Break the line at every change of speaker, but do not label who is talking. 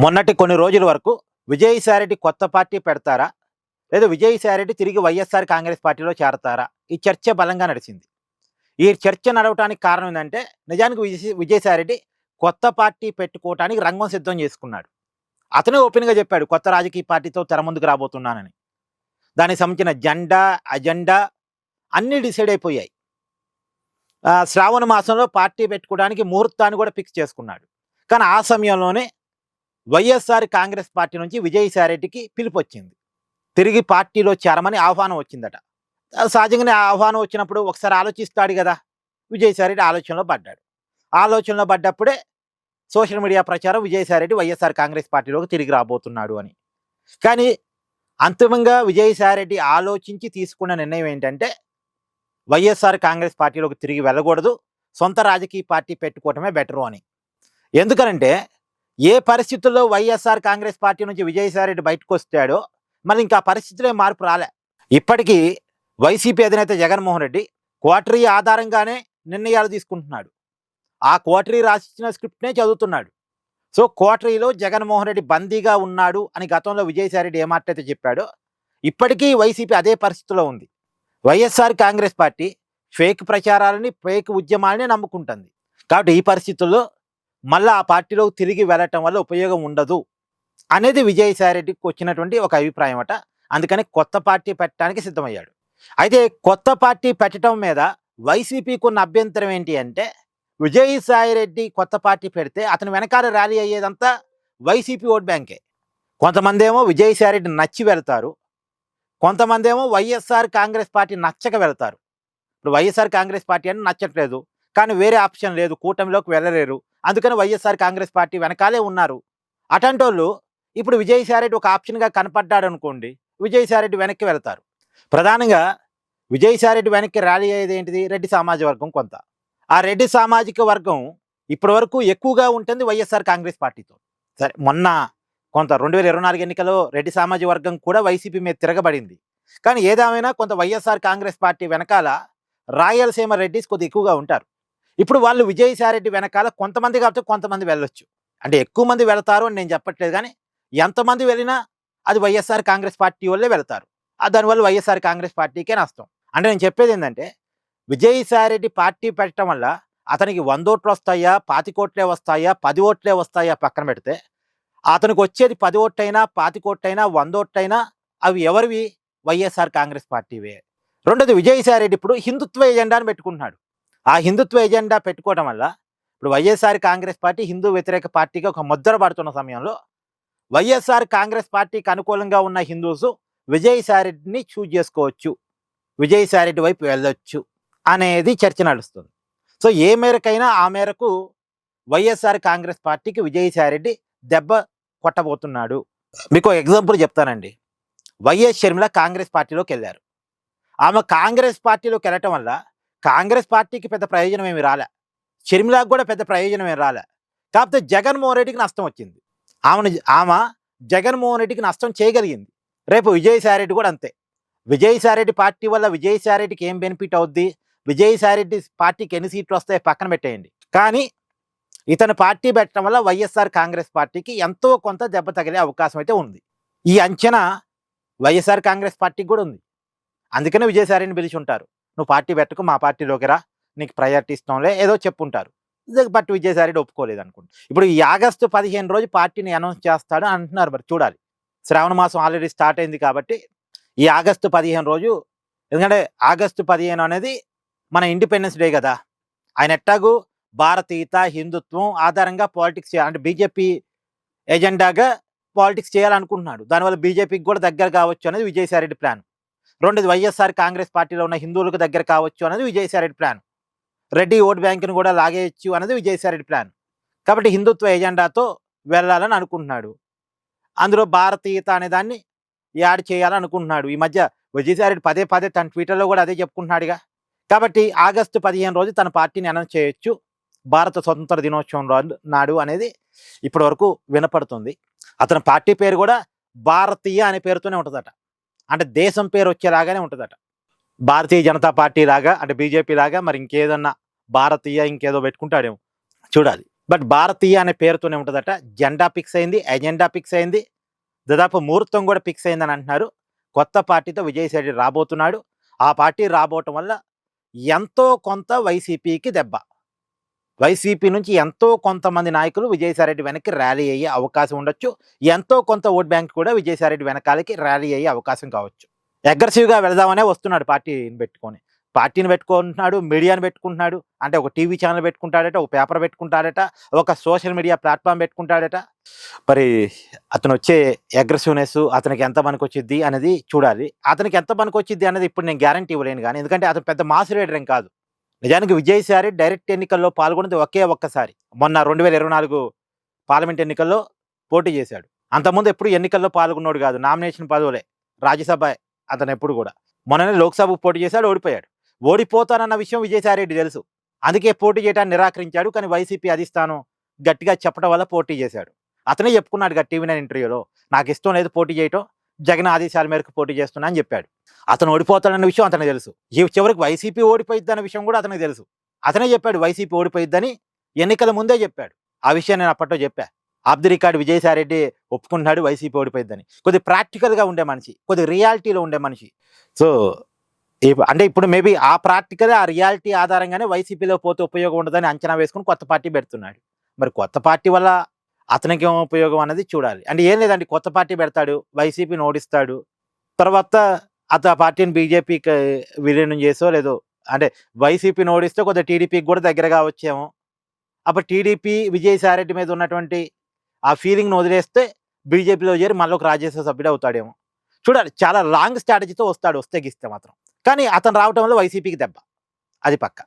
మొన్నటి కొన్ని రోజుల వరకు విజయసాయిరెడ్డి కొత్త పార్టీ పెడతారా? లేదా విజయసాయిరెడ్డి తిరిగి వైఎస్ఆర్ కాంగ్రెస్ పార్టీలో చేరతారా? ఈ చర్చ బలంగా నడిచింది. ఈ చర్చ నడవటానికి కారణం ఏంటంటే నిజానికి విజయసాయిరెడ్డి కొత్త పార్టీ పెట్టుకోవటానికి రంగం సిద్ధం చేసుకున్నాడు. అతనే ఓపెన్గా చెప్పాడు కొత్త రాజకీయ పార్టీతో తెర ముందుకు రాబోతున్నానని. దానికి సంబంధించిన జెండా, అజెండా అన్నీ డిసైడ్ అయిపోయాయి. శ్రావణ మాసంలో పార్టీ పెట్టుకోవడానికి ముహూర్తాన్ని కూడా ఫిక్స్ చేసుకున్నాడు. కానీ ఆ సమయంలోనే వైఎస్ఆర్ కాంగ్రెస్ పార్టీ నుంచి విజయసాయిరెడ్డికి పిలుపు వచ్చింది. తిరిగి పార్టీలో చేరమని ఆహ్వానం వచ్చిందట. సహజంగానే ఆహ్వానం వచ్చినప్పుడు ఒకసారి ఆలోచిస్తాడు కదా. విజయసాయిరెడ్డి ఆలోచనలో పడ్డాడు. ఆలోచనలో పడ్డప్పుడే సోషల్ మీడియా ప్రచారం విజయసాయిరెడ్డి వైఎస్ఆర్ కాంగ్రెస్ పార్టీలోకి తిరిగి రాబోతున్నాడు అని. కానీ అంతిమంగా విజయసాయిరెడ్డి ఆలోచించి తీసుకున్న నిర్ణయం ఏంటంటే వైఎస్ఆర్ కాంగ్రెస్ పార్టీలోకి తిరిగి వెళ్ళకూడదు, సొంత రాజకీయ పార్టీ పెట్టుకోవటమే బెటరు అని. ఎందుకనంటే ఏ పరిస్థితుల్లో వైఎస్ఆర్ కాంగ్రెస్ పార్టీ నుంచి విజయసాయిరెడ్డి బయటకు వస్తాడో మరి ఇంకా పరిస్థితులే మార్పు రాలే. ఇప్పటికీ వైసీపీ అధినేత జగన్మోహన్ రెడ్డి క్వార్టరీ ఆధారంగానే నిర్ణయాలు తీసుకుంటున్నాడు. ఆ క్వార్టరీ రాసిచ్చిన స్క్రిప్ట్నే చదువుతున్నాడు. సో క్వార్టరీలో జగన్మోహన్ రెడ్డి బందీగా ఉన్నాడు అని గతంలో విజయసాయిరెడ్డి ఏమాటైతే చెప్పాడో ఇప్పటికీ వైసీపీ అదే పరిస్థితిలో ఉంది. వైఎస్ఆర్ కాంగ్రెస్ పార్టీ ఫేక్ ప్రచారాలని, ఫేక్ ఉద్యమాలని నమ్ముకుంటుంది. కాబట్టి ఈ పరిస్థితుల్లో మళ్ళీ ఆ పార్టీలో తిరిగి వెళ్ళటం వల్ల ఉపయోగం ఉండదు అనేది విజయసాయిరెడ్డికి వచ్చినటువంటి ఒక అభిప్రాయం అట. అందుకని కొత్త పార్టీ పెట్టడానికి సిద్ధమయ్యాడు. అయితే కొత్త పార్టీ పెట్టడం మీద వైసీపీకి ఉన్న అభ్యంతరం ఏంటి అంటే విజయసాయిరెడ్డి కొత్త పార్టీ పెడితే అతని వెనకాల ర్యాలీ అయ్యేదంతా వైసీపీ ఓట్ బ్యాంకే. కొంతమంది ఏమో విజయసాయిరెడ్డి నచ్చి వెళ్తారు, కొంతమంది ఏమో వైఎస్ఆర్ కాంగ్రెస్ పార్టీ నచ్చక వెళ్తారు. ఇప్పుడు వైఎస్ఆర్ కాంగ్రెస్ పార్టీ అని నచ్చట్లేదు, కానీ వేరే ఆప్షన్ లేదు, కూటమిలోకి వెళ్ళలేరు, అందుకని వైఎస్ఆర్ కాంగ్రెస్ పార్టీ వెనకాలే ఉన్నారు. అటువంటి వాళ్ళు ఇప్పుడు విజయసాయిరెడ్డి ఒక ఆప్షన్గా కనపడ్డాడు అనుకోండి, విజయసాయిరెడ్డి వెనక్కి వెళ్తారు. ప్రధానంగా విజయసాయిరెడ్డి వెనక్కి ర్యాలీ అయ్యేది ఏంటిది? రెడ్డి సామాజిక వర్గం. కొంత ఆ రెడ్డి సామాజిక వర్గం ఇప్పటి వరకు ఎక్కువగా ఉంటుంది వైఎస్ఆర్ కాంగ్రెస్ పార్టీతో. సరే, మొన్న కొంత 2024 ఎన్నికల్లో రెడ్డి సామాజిక వర్గం కూడా వైసీపీ మీద తిరగబడింది. కానీ ఏదేమైనా కొంత వైఎస్ఆర్ కాంగ్రెస్ పార్టీ వెనకాల రాయలసీమ రెడ్డిస్ కొద్దిగా ఎక్కువగా ఉంటారు. ఇప్పుడు వాళ్ళు విజయసాయిరెడ్డి వెనకాల కొంతమంది కాబట్టి కొంతమంది వెళ్ళొచ్చు, అంటే ఎక్కువ మంది వెళతారు అని నేను చెప్పట్లేదు, కానీ ఎంతమంది వెళ్ళినా అది వైఎస్ఆర్ కాంగ్రెస్ పార్టీ వాళ్ళే వెళతారు. దానివల్ల వైఎస్ఆర్ కాంగ్రెస్ పార్టీకే నష్టం. అంటే నేను చెప్పేది ఏంటంటే విజయసాయిరెడ్డి పార్టీ పెట్టడం వల్ల అతనికి 100 ఓట్లు వస్తాయా, 25 ఓట్లే వస్తాయా, 10 ఓట్లే వస్తాయా పక్కన పెడితే అతనికి వచ్చేది 10 ఓట్లైనా, 25 ఓట్లైనా, 100 ఓట్లైనా అవి ఎవరివి? వైఎస్ఆర్ కాంగ్రెస్ పార్టీవే. రెండోది, విజయసాయిరెడ్డి ఇప్పుడు హిందుత్వ ఎజెండాను పెట్టుకుంటున్నాడు. ఆ హిందుత్వ ఎజెండా పెట్టుకోవడం వల్ల ఇప్పుడు వైఎస్ఆర్ కాంగ్రెస్ పార్టీ హిందూ వ్యతిరేక పార్టీగా ఒక ముద్ర పడుతున్న సమయంలో వైఎస్ఆర్ కాంగ్రెస్ పార్టీకి అనుకూలంగా ఉన్న హిందూస్ విజయసాయిరెడ్డిని చూజ్ చేసుకోవచ్చు, విజయసాయిరెడ్డి వైపు వెళ్ళొచ్చు అనేది చర్చ నడుస్తుంది. సో ఏ మేరకైనా ఆ మేరకు వైఎస్ఆర్ కాంగ్రెస్ పార్టీకి విజయసాయిరెడ్డి దెబ్బ కొట్టబోతున్నాడు. మీకు ఎగ్జాంపుల్ చెప్తానండి. వైఎస్ షర్మిల కాంగ్రెస్ పార్టీలోకి వెళ్ళారు. ఆమె కాంగ్రెస్ పార్టీలోకి వెళ్ళటం వల్ల కాంగ్రెస్ పార్టీకి పెద్ద ప్రయోజనం ఏమి రాలే, షర్మిలకు కూడా పెద్ద ప్రయోజనం ఏమి రాలే. కాకపోతే జగన్మోహన్ రెడ్డికి నష్టం వచ్చింది. ఆమె జగన్మోహన్ రెడ్డికి నష్టం చేయగలిగింది. రేపు విజయసాయిరెడ్డి కూడా అంతే. విజయసాయిరెడ్డి పార్టీ వల్ల విజయసాయిరెడ్డికి ఏం బెనిఫిట్ అవుద్ది, విజయసాయిరెడ్డి పార్టీకి ఎన్ని సీట్లు వస్తాయో పక్కన పెట్టేయండి, కానీ ఇతను పార్టీ పెట్టడం వల్ల వైఎస్ఆర్ కాంగ్రెస్ పార్టీకి ఎంతో కొంత దెబ్బ తగిలే అవకాశం అయితే ఉంది. ఈ అంచనా వైఎస్ఆర్ కాంగ్రెస్ పార్టీకి కూడా ఉంది. అందుకనే విజయసాయిరెడ్డిని పిలిచి ఉంటారు, నువ్వు పార్టీ పెట్టుకు, మా పార్టీలోకి రా, నీకు ప్రయారిటీ ఇస్తాంలే ఏదో చెప్పుంటారు. బట్ విజయసాయిరెడ్డి ఒప్పుకోలేదు అనుకుంటా. ఇప్పుడు ఈ ఆగస్టు 15 రోజు పార్టీని అనౌన్స్ చేస్తాడు అంటున్నారు. మరి చూడాలి. శ్రావణ మాసం ఆల్రెడీ స్టార్ట్ అయింది కాబట్టి ఈ ఆగస్టు 15 రోజు, ఎందుకంటే ఆగస్టు 15 అనేది మన ఇండిపెండెన్స్ డే కదా. ఆయన ఎట్టాగు భారతీయత, హిందుత్వం ఆధారంగా పాలిటిక్స్ చేయాలి, అంటే బీజేపీ ఎజెండాగా పాలిటిక్స్ చేయాలనుకుంటున్నాడు. దానివల్ల బీజేపీకి కూడా దగ్గర కావచ్చు అనేది విజయసాయిరెడ్డి ప్లాన్. రెండోది, వైఎస్ఆర్ కాంగ్రెస్ పార్టీలో ఉన్న హిందువులకు దగ్గర కావచ్చు అనేది విజయసాయిరెడ్డి ప్లాన్. రెడ్డి ఓట్ బ్యాంకును కూడా లాగేయచ్చు అనేది విజయసాయిరెడ్డి ప్లాన్. కాబట్టి హిందుత్వ ఎజెండాతో వెళ్ళాలని అనుకుంటున్నాడు. అందులో భారతీయత అనే దాన్ని యాడ్ చేయాలని అనుకుంటున్నాడు. ఈ మధ్య విజయసాయిరెడ్డి పదే పదే తన ట్విట్టర్లో కూడా అదే చెప్పుకుంటున్నాడుగా. కాబట్టి ఆగస్టు 15 రోజు తన పార్టీని అనౌన్స్ చేయొచ్చు భారత స్వతంత్ర దినోత్సవం నాడు అనేది ఇప్పటి వరకు వినపడుతుంది. అతని పార్టీ పేరు కూడా భారతీయ అనే పేరుతోనే ఉంటుందట, అంటే దేశం పేరు వచ్చేలాగానే ఉంటుందట. భారతీయ జనతా పార్టీ లాగా, అంటే బీజేపీ లాగా, మరి ఇంకేదన్నా భారతీయ ఇంకేదో పెట్టుకుంటాడేమో, చూడాలి. బట్ భారతీయ అనే పేరుతోనే ఉంటుందట. జెండా ఫిక్స్ అయింది, ఎజెండా ఫిక్స్ అయింది, దాదాపు ముహూర్తం కూడా ఫిక్స్ అయిందని అంటున్నారు. కొత్త పార్టీతో విజయసాయి రెడ్డి రాబోతున్నాడు. ఆ పార్టీ రాబోవటం వల్ల ఎంతో కొంత వైసీపీకి దెబ్బ. వైసీపీ నుంచి ఎంతో కొంతమంది నాయకులు విజయసాయి రెడ్డి వెనక్కి ర్యాలీ అయ్యే అవకాశం ఉండొచ్చు. ఎంతో కొంత ఓట్ బ్యాంక్ కూడా విజయసాయి రెడ్డి వెనకాలకి ర్యాలీ అయ్యే అవకాశం కావచ్చు. అగ్రెసివ్‌గా వెళదామనే వస్తున్నాడు పార్టీని పెట్టుకొని. పార్టీని పెట్టుకుంటున్నాడు, మీడియాని పెట్టుకుంటున్నాడు. అంటే ఒక టీవీ ఛానల్ పెట్టుకుంటాడట, ఒక పేపర్ పెట్టుకుంటాడట, ఒక సోషల్ మీడియా ప్లాట్‌ఫార్మ్ పెట్టుకుంటాడట. మరి అతనొచ్చే అగ్రెసివ్‌నెస్ అతనికి ఎంత పనికొచ్చిద్ది అనేది చూడాలి. అతనికి ఎంత పనికొచ్చిద్ది అనేది ఇప్పుడు నేను గ్యారంటీ ఇవ్వలేను గానీ, ఎందుకంటే అతను పెద్ద మాస్ లీడర్ ఏం కాదు. నిజానికి విజయసాయి రెడ్డి డైరెక్ట్ ఎన్నికల్లో పాల్గొన్నది ఒకే ఒక్కసారి. మొన్న 2024 పార్లమెంట్ ఎన్నికల్లో పోటీ చేశాడు. అంతకుముందు ఎప్పుడు ఎన్నికల్లో పాల్గొన్నోడు కాదు. నామినేషన్ పదవులే. రాజ్యసభ అతనెప్పుడు కూడా. మొన్ననే లోక్‌సభకు పోటీ చేశాడు, ఓడిపోయాడు. ఓడిపోతానన్న విషయం విజయసాయి రెడ్డి తెలుసు. అందుకే పోటీ చేయడానికి నిరాకరించాడు. కానీ వైసీపీ అధిష్టానం గట్టిగా చెప్పడం వల్ల పోటీ చేశాడు. అతనే చెప్పుకున్నాడుగా టీవీ9 ఇంటర్వ్యూలో. నాకిష్టం లేదు పోటీ చేయటం. జగన్ ఆదేశాల మేరకు పోటీ చేస్తున్నా అని చెప్పాడు. అతను ఓడిపోతాడన్న విషయం అతనికి తెలుసు. చివరికి వైసీపీ ఓడిపోయిద్దన్న విషయం కూడా అతనికి తెలుసు. అతనే చెప్పాడు వైసీపీ ఓడిపోయిద్దని ఎన్నికల ముందే చెప్పాడు. ఆ విషయం నేను అప్పట్లో చెప్పా. Off the record Vijayasai Reddy ఒప్పుకుంటున్నాడు వైసీపీ ఓడిపోయిద్దని. కొద్దిగా ప్రాక్టికల్‌గా ఉండే మనిషి, కొద్దిగా రియాలిటీలో ఉండే మనిషి. సో, అంటే ఇప్పుడు మేబీ ఆ ప్రాక్టికల్, ఆ రియాలిటీ ఆధారంగానే వైసీపీలో పోతే ఉపయోగం ఉండదని అంచనా వేసుకొని కొత్త పార్టీ పెడుతున్నాడు. మరి కొత్త పార్టీ వల్ల అతనికేం ఉపయోగం అన్నది చూడాలి. అంటే ఏం లేదండి, కొత్త పార్టీ పెడతాడు, వైసీపీని ఓడిస్తాడు. తర్వాత ఆ పార్టీని బీజేపీకి విలీనం చేసో లేదో, అంటే వైసీపీని ఓడిస్తే కొద్దిగా టీడీపీకి కూడా దగ్గరగా వచ్చేమో. అప్పుడు టీడీపీ విజయసాయి రెడ్డి మీద ఉన్నటువంటి ఆ ఫీలింగ్‌ని వదిలేస్తే బీజేపీలో చేరి మళ్ళీ ఒక రాజ్యసభ సభ్యుడు అవుతాడేమో. చూడాలి. చాలా లాంగ్ స్ట్రాటజీతో వస్తాడు, వస్తే గిస్తే మాత్రం. కానీ అతను రావటం వల్ల వైసీపీకి దెబ్బ. అది పక్కా.